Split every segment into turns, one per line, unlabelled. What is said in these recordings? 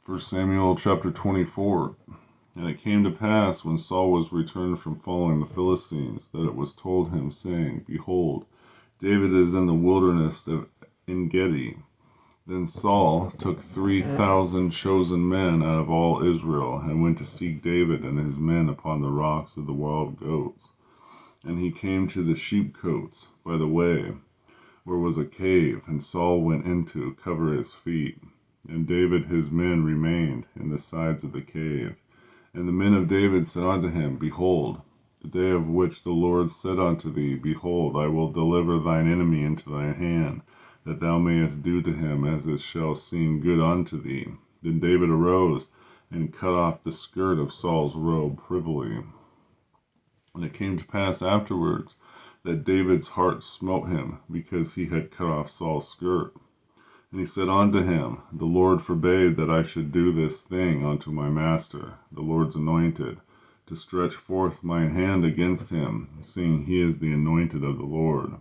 1 Samuel chapter 24. And it came to pass, when Saul was returned from following the Philistines, that it was told him, saying, Behold, David is in the wilderness of En-gedi. Then Saul took 3,000 chosen men out of all Israel, and went to seek David and his men upon the rocks of the wild goats. And he came to the sheepcotes by the way, where was a cave, and Saul went into to cover his feet. And David his men remained in the sides of the cave. And the men of David said unto him, Behold, the day of which the Lord said unto thee, Behold, I will deliver thine enemy into thine hand, that thou mayest do to him as it shall seem good unto thee. Then David arose and cut off the skirt of Saul's robe privily. And it came to pass afterwards that David's heart smote him, because he had cut off Saul's skirt. And he said unto him, The Lord forbade that I should do this thing unto my master, the Lord's anointed, to stretch forth mine hand against him, seeing he is the anointed of the Lord.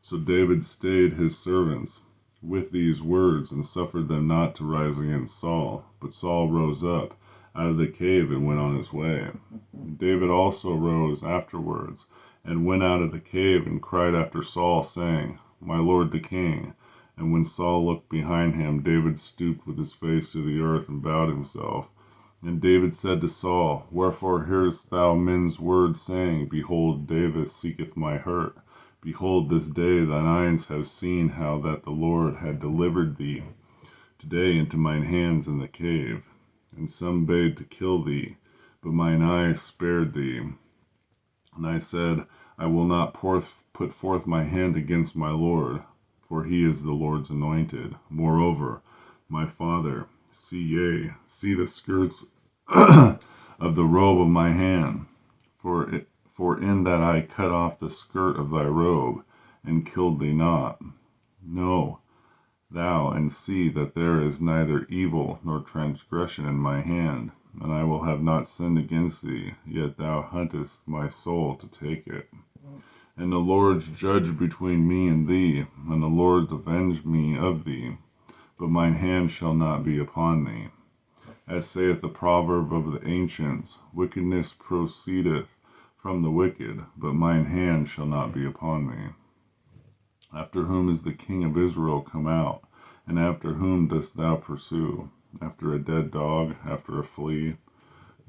So David stayed his servants with these words, and suffered them not to rise against Saul. But Saul rose up out of the cave and went on his way. David also rose afterwards, and went out of the cave, and cried after Saul, saying, My lord the king. And when Saul looked behind him, David stooped with his face to the earth, and bowed himself. And David said to Saul, Wherefore hearest thou men's words, saying, Behold, David seeketh my hurt? Behold, this day thine eyes have seen how that the Lord had delivered thee today into mine hands in the cave. And some bade to kill thee, but mine eye spared thee. And I said, I will not put forth my hand against my Lord, for he is the Lord's anointed. Moreover, my father, see the skirts of the robe of my hand, for in that I cut off the skirt of thy robe, and killed thee not. Know thou and see that there is neither evil nor transgression in my hand, and I will have not sinned against thee, yet thou huntest my soul to take it. And the Lord judge between me and thee, and the Lord avenge me of thee, but mine hand shall not be upon thee. As saith the proverb of the ancients, Wickedness proceedeth from the wicked, but mine hand shall not be upon thee. After whom is the king of Israel come out? And after whom dost thou pursue? After a dead dog, after a flea?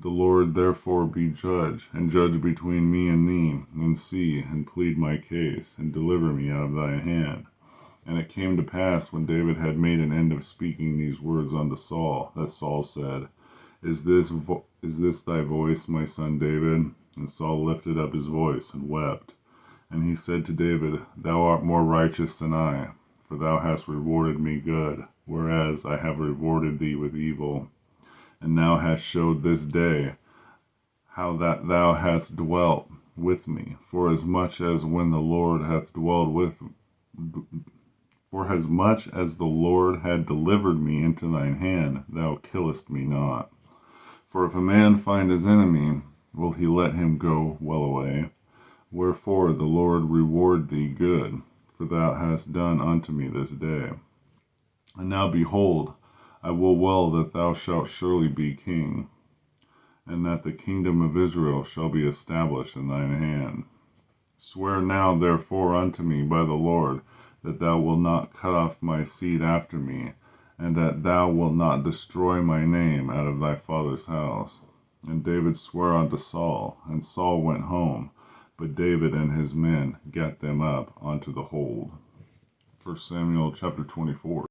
The Lord therefore be judge, and judge between me and thee, and see, and plead my case, and deliver me out of thine hand. And it came to pass, when David had made an end of speaking these words unto Saul, that Saul said, Is this thy voice, my son David? And Saul lifted up his voice, and wept. And he said to David, Thou art more righteous than I, for thou hast rewarded me good, whereas I have rewarded thee with evil. And thou hast showed this day how that thou hast dwelt with me, for as much as the Lord had delivered me into thine hand, thou killest me not. For if a man find his enemy, will he let him go well away? Wherefore the Lord reward thee good, for thou hast done unto me this day. And now behold, I will well that thou shalt surely be king, and that the kingdom of Israel shall be established in thine hand. Swear now therefore unto me by the Lord, that thou wilt not cut off my seed after me, and that thou wilt not destroy my name out of thy father's house. And David sware unto Saul, and Saul went home, but David and his men gat them up unto the hold. 1 Samuel chapter 24.